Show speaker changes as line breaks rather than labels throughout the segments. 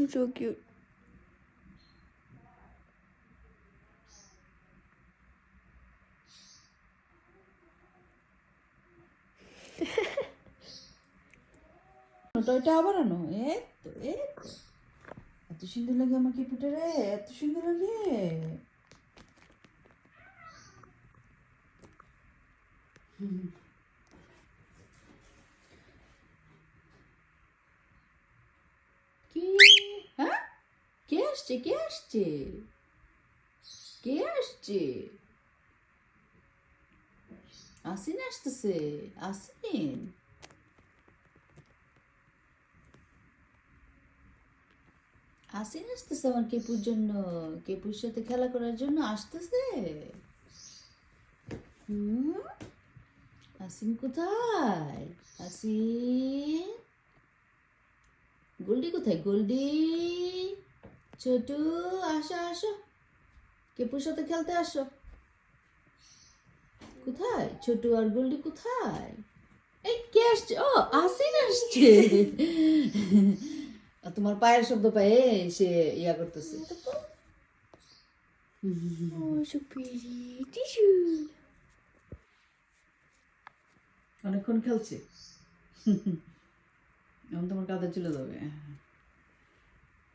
So cute.
ওটা আবার আনো এই তো এত সুন্দর লাগে আমার কিপুটা রে, এত সুন্দর লাগে। কি হ্যাঁ, কে আসছে কে আসছে কে আসছে? আসিন আসতেছে, আসিন আসিন আসতেছে আমার কেপুর জন্য, কেপুর সাথে খেলা করার জন্য আসতেছে। হুম, আসিন কোথায়? আসিন, গোল্ডি কোথায়? গোল্ডি, ছোটু, আসো আসো, কেপুর সাথে খেলতে আসো। কোথায় ছোটু আর গোল্ডি কোথায়? এই কে আসছে? ও আসিন আসছে। তোমার পায়ের শব্দ পায়ে সে ইয়া করতেছে।
Oh, so pretty. Tissue.
অনেকক্ষণ খেলছে, এখন তোমার কাঁধে চলে যাবে।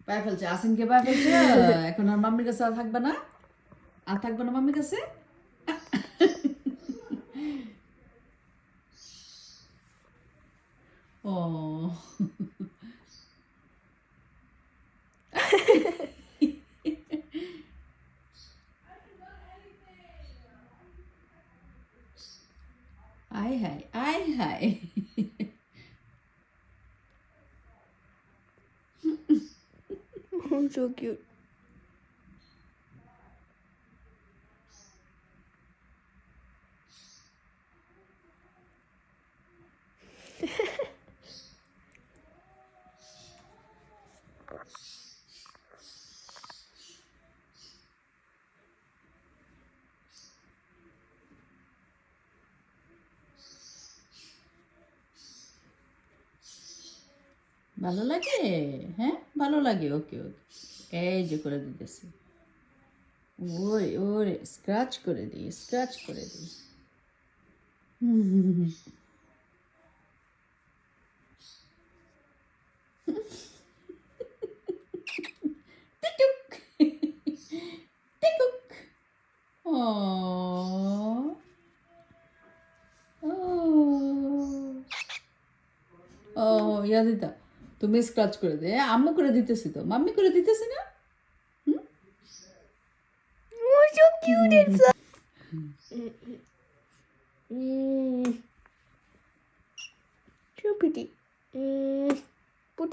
পায়ে ফেলছে, আসিনকে পায়ে ফেলছে। এখন আর মাম্মির কাছে আর থাকবে না, আর থাকবে না মাম্মির কাছে। ও আয় হায় আয় হায়।
Oh, so cute.
ভালো লাগে, হ্যাঁ ভালো লাগে। ওকে ওকে, এই যে করে দিতেছি। ওরে ওরে, স্ক্র্যাচ করে দিই, স্ক্র্যাচ করে দিই। টিকুক টিকুক। ও ও ইয়া দিতা, তুমি স্ক্র্যাচ করে দে। আম্মু করে দিতেছি তো, মাম্মি করে দিতেছি না।
Oh, so cute and fluffy. So pretty. Put.